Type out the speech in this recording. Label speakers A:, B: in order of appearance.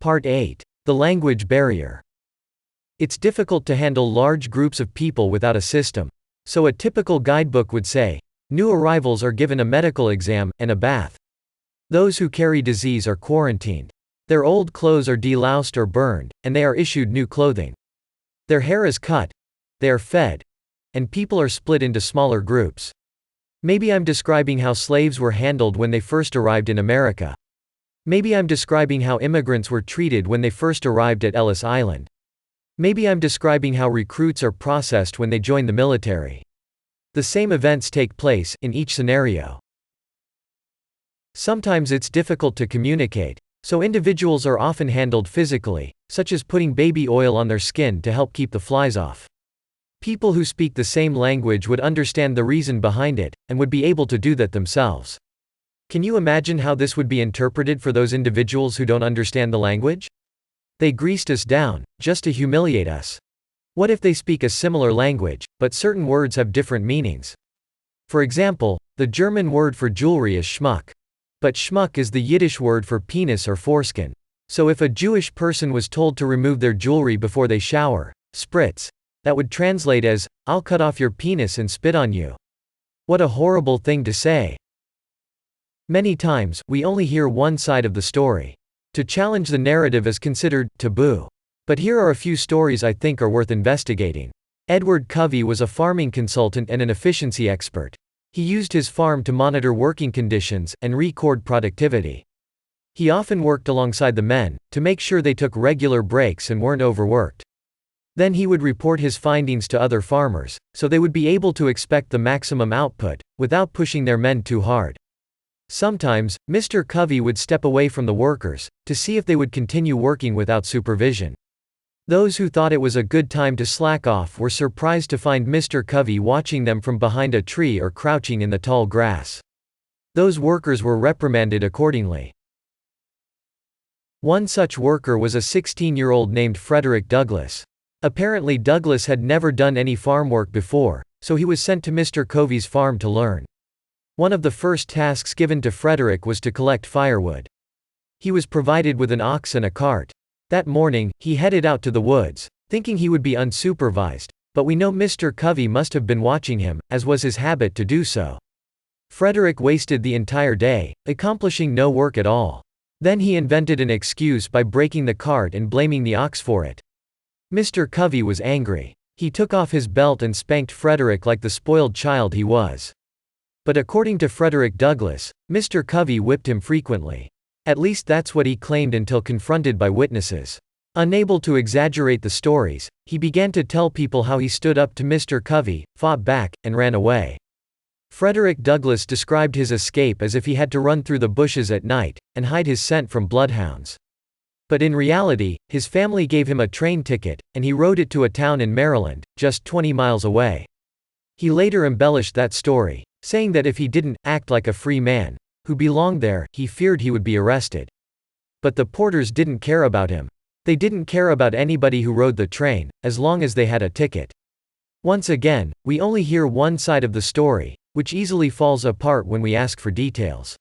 A: Part 8. The language barrier. It's difficult to handle large groups of people without a system. So a typical guidebook would say, new arrivals are given a medical exam and a bath. Those who carry disease are quarantined. Their old clothes are deloused or burned, and they are issued new clothing. Their hair is cut. They are fed. And people are split into smaller groups. Maybe I'm describing how slaves were handled when they first arrived in America. Maybe I'm describing how immigrants were treated when they first arrived at Ellis Island. Maybe I'm describing how recruits are processed when they join the military. The same events take place in each scenario. Sometimes it's difficult to communicate, so individuals are often handled physically, such as putting baby oil on their skin to help keep the flies off. People who speak the same language would understand the reason behind it, and would be able to do that themselves. Can you imagine how this would be interpreted for those individuals who don't understand the language? They greased us down, just to humiliate us. What if they speak a similar language, but certain words have different meanings? For example, the German word for jewelry is Schmuck. But Schmuck is the Yiddish word for penis or foreskin. So if a Jewish person was told to remove their jewelry before they shower, spritz, that would translate as, I'll cut off your penis and spit on you. What a horrible thing to say. Many times, we only hear one side of the story. To challenge the narrative is considered taboo. But here are a few stories I think are worth investigating. Edward Covey was a farming consultant and an efficiency expert. He used his farm to monitor working conditions and record productivity. He often worked alongside the men, to make sure they took regular breaks and weren't overworked. Then he would report his findings to other farmers, so they would be able to expect the maximum output, without pushing their men too hard. Sometimes, Mr. Covey would step away from the workers, to see if they would continue working without supervision. Those who thought it was a good time to slack off were surprised to find Mr. Covey watching them from behind a tree or crouching in the tall grass. Those workers were reprimanded accordingly. One such worker was a 16-year-old named Frederick Douglass. Apparently Douglass had never done any farm work before, so he was sent to Mr. Covey's farm to learn. One of the first tasks given to Frederick was to collect firewood. He was provided with an ox and a cart. That morning, he headed out to the woods, thinking he would be unsupervised, but we know Mr. Covey must have been watching him, as was his habit to do so. Frederick wasted the entire day, accomplishing no work at all. Then he invented an excuse by breaking the cart and blaming the ox for it. Mr. Covey was angry. He took off his belt and spanked Frederick like the spoiled child he was. But according to Frederick Douglass, Mr. Covey whipped him frequently. At least that's what he claimed until confronted by witnesses. Unable to exaggerate the stories, he began to tell people how he stood up to Mr. Covey, fought back, and ran away. Frederick Douglass described his escape as if he had to run through the bushes at night, and hide his scent from bloodhounds. But in reality, his family gave him a train ticket, and he rode it to a town in Maryland, just 20 miles away. He later embellished that story, saying that if he didn't act like a free man who belonged there, he feared he would be arrested. But the porters didn't care about him. They didn't care about anybody who rode the train, as long as they had a ticket. Once again, we only hear one side of the story, which easily falls apart when we ask for details.